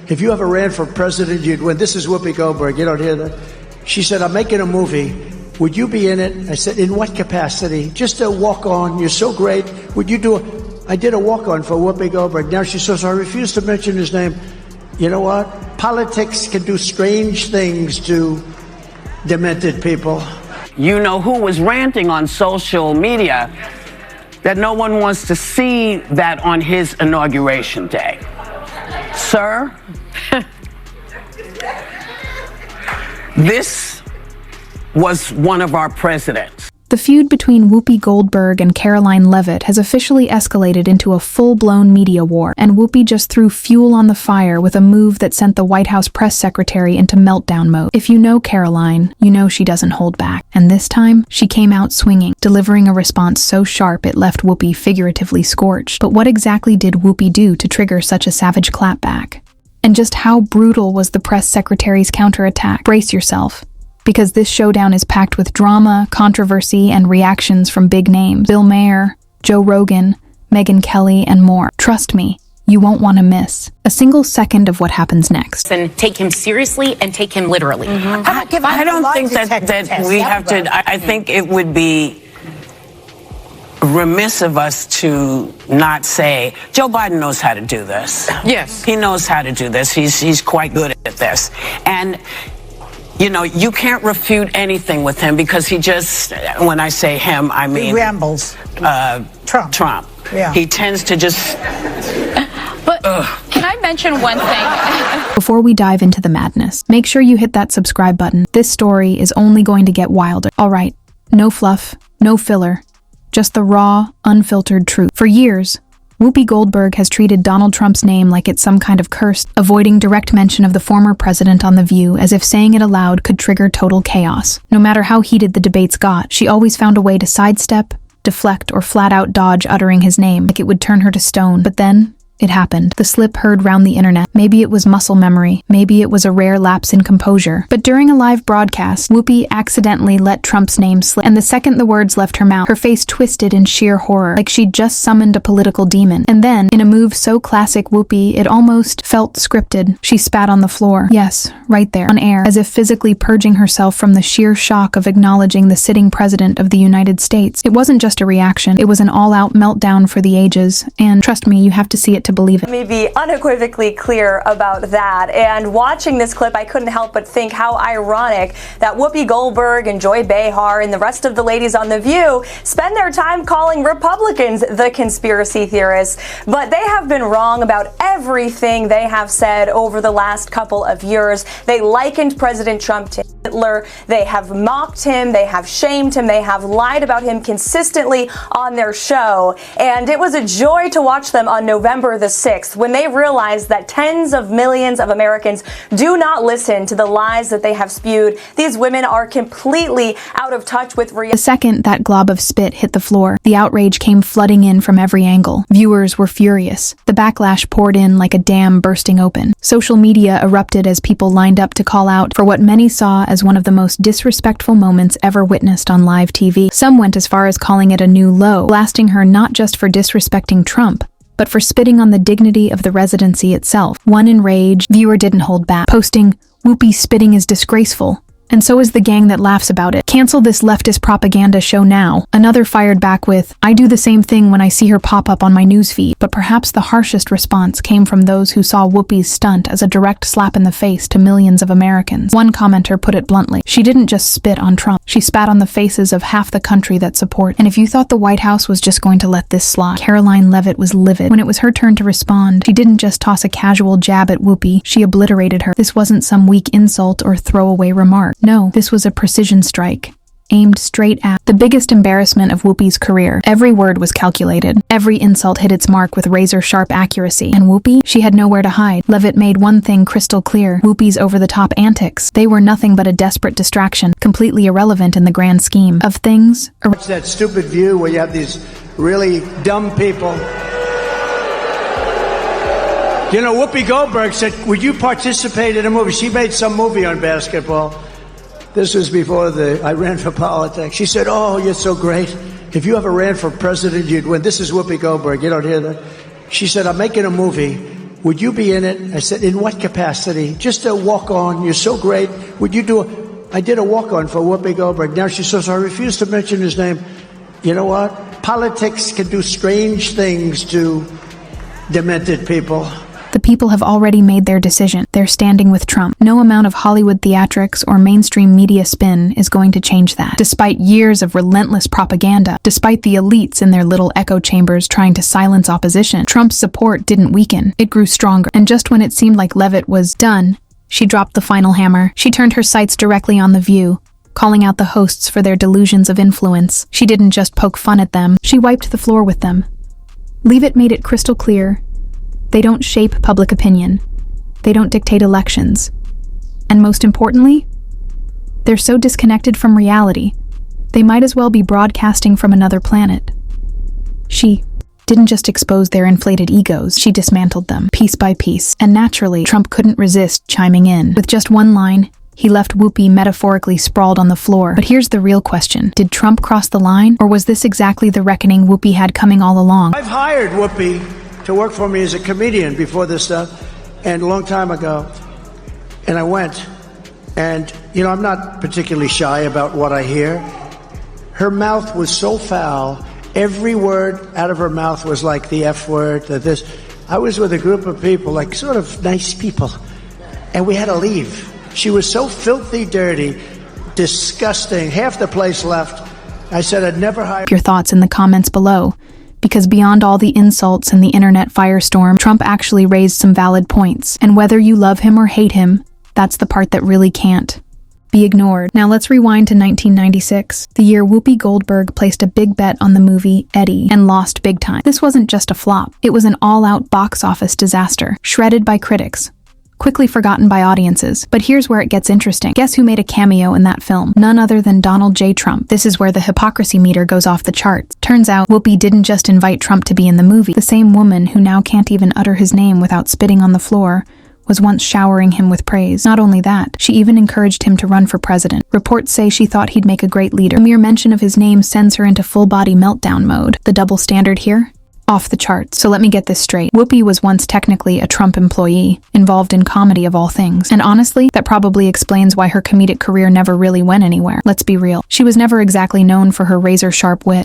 If you ever ran for president, you'd win. This is Whoopi Goldberg. You don't hear that? She said, I'm making a movie. Would you be in it? I said, in what capacity? Just a walk-on. You're so great. Would you do it? I did a walk-on for Whoopi Goldberg. Now she says, I refuse to mention his name. You know what? Politics can do strange things to demented people. You know who was ranting on social media that no one wants to see that on his inauguration day? Sir, this was one of our presidents. The feud between Whoopi Goldberg and Karoline Leavitt has officially escalated into a full-blown media war, and Whoopi just threw fuel on the fire with a move that sent the White House press secretary into meltdown mode. If you know Karoline, you know she doesn't hold back. And this time, she came out swinging, delivering a response so sharp it left Whoopi figuratively scorched. But what exactly did Whoopi do to trigger such a savage clapback? And just how brutal was the press secretary's counterattack? Brace yourself, because this showdown is packed with drama, controversy, and reactions from big names. Bill Maher, Joe Rogan, Megyn Kelly, and more. Trust me, you won't want to miss a single second of what happens next. And take him seriously and take him literally. I don't think that we have to. I think it would be remiss of us to not say Joe Biden knows how to do this. Yes. He knows how to do this. He's quite good at this. And you know, you can't refute anything with him because he just, when I say him, I mean he rambles. Trump. Yeah. He tends to just But can I mention one thing? Before we dive into the madness, make sure you hit that subscribe button. This story is only going to get wilder. All right, no fluff, no filler, just the raw, unfiltered truth. For years, Whoopi Goldberg has treated Donald Trump's name like it's some kind of curse, avoiding direct mention of the former president on The View as if saying it aloud could trigger total chaos. No matter how heated the debates got, she always found a way to sidestep, deflect, or flat-out dodge uttering his name, like it would turn her to stone. But then, it happened. The slip heard round the internet. Maybe it was muscle memory. Maybe it was a rare lapse in composure. But during a live broadcast, Whoopi accidentally let Trump's name slip. And the second the words left her mouth, her face twisted in sheer horror, like she'd just summoned a political demon. And then, in a move so classic Whoopi, it almost felt scripted, she spat on the floor. Yes, right there, on air, as if physically purging herself from the sheer shock of acknowledging the sitting president of the United States. It wasn't just a reaction. It was an all-out meltdown for the ages. And trust me, you have to see it to believe it. Let me be unequivocally clear about that. And watching this clip, I couldn't help but think how ironic that Whoopi Goldberg and Joy Behar and the rest of the ladies on The View spend their time calling Republicans the conspiracy theorists. But they have been wrong about everything they have said over the last couple of years. They likened President Trump to Hitler. They have mocked him. They have shamed him. They have lied about him consistently on their show. And it was a joy to watch them on November the 6th when they realized that tens of millions of Americans do not listen to the lies that they have spewed. These women are completely out of touch with reality. The second that glob of spit hit the floor, the outrage came flooding in from every angle. Viewers were furious. The backlash poured in like a dam bursting open. Social media erupted as people lined up to call out for what many saw as one of the most disrespectful moments ever witnessed on live TV. Some went as far as calling it a new low, blasting her not just for disrespecting Trump, but for spitting on the dignity of the residency itself. One enraged viewer didn't hold back, posting, "Whoopi spitting is disgraceful. And so is the gang that laughs about it. Cancel this leftist propaganda show now." Another fired back with, "I do the same thing when I see her pop up on my newsfeed." But perhaps the harshest response came from those who saw Whoopi's stunt as a direct slap in the face to millions of Americans. One commenter put it bluntly, "She didn't just spit on Trump. She spat on the faces of half the country that support." And if you thought the White House was just going to let this slide, Karoline Leavitt was livid. When it was her turn to respond, she didn't just toss a casual jab at Whoopi, she obliterated her. This wasn't some weak insult or throwaway remark. No, this was a precision strike, aimed straight at the biggest embarrassment of Whoopi's career. Every word was calculated. Every insult hit its mark with razor-sharp accuracy. And Whoopi? She had nowhere to hide. Leavitt made one thing crystal clear. Whoopi's over-the-top antics. They were nothing but a desperate distraction, completely irrelevant in the grand scheme of things. It's that stupid view where you have these really dumb people. You know, Whoopi Goldberg said, "Would you participate in a movie?" She made some movie on basketball. This was before I ran for politics. She said, "Oh, you're so great. If you ever ran for president, you'd win." This is Whoopi Goldberg. You don't hear that? She said, "I'm making a movie. would you be in it? I said, in what capacity? Just a walk-on. You're so great. Would you do I did a walk-on for Whoopi Goldberg. Now she says, I refuse to mention his name. You know what? Politics can do strange things to demented people. The people have already made their decision. They're standing with Trump. No amount of Hollywood theatrics or mainstream media spin is going to change that. Despite years of relentless propaganda, despite the elites in their little echo chambers trying to silence opposition, Trump's support didn't weaken. It grew stronger. And just when it seemed like Leavitt was done, she dropped the final hammer. She turned her sights directly on The View, calling out the hosts for their delusions of influence. She didn't just poke fun at them, she wiped the floor with them. Leavitt made it crystal clear. They don't shape public opinion. They don't dictate elections. And most importantly, they're so disconnected from reality, they might as well be broadcasting from another planet. She didn't just expose their inflated egos, she dismantled them, piece by piece. And naturally, Trump couldn't resist chiming in. With just one line, he left Whoopi metaphorically sprawled on the floor. But here's the real question. Did Trump cross the line, or was this exactly the reckoning Whoopi had coming all along? I've hired Whoopi to work for me as a comedian before this stuff, and a long time ago. And I went, and, I'm not particularly shy about what I hear. Her mouth was so foul, every word out of her mouth was like the F word, this. I was with a group of people, like sort of nice people, and we had to leave. She was so filthy dirty, disgusting, half the place left. I said I'd never hire. Your thoughts in the comments below. Because beyond all the insults and the internet firestorm, Trump actually raised some valid points. And whether you love him or hate him, that's the part that really can't be ignored. Now let's rewind to 1996, the year Whoopi Goldberg placed a big bet on the movie Eddie and lost big time. This wasn't just a flop. It was an all-out box office disaster, shredded by critics, quickly forgotten by audiences. But here's where it gets interesting. Guess who made a cameo in that film? None other than Donald J. Trump. This is where the hypocrisy meter goes off the charts. Turns out, Whoopi didn't just invite Trump to be in the movie. The same woman who now can't even utter his name without spitting on the floor was once showering him with praise. Not only that, she even encouraged him to run for president. Reports say she thought he'd make a great leader. A mere mention of his name sends her into full-body meltdown mode. The double standard here? Off the charts. So let me get this straight. Whoopi was once technically a Trump employee, involved in comedy of all things. And honestly, that probably explains why her comedic career never really went anywhere. Let's be real. She was never exactly known for her razor-sharp wit.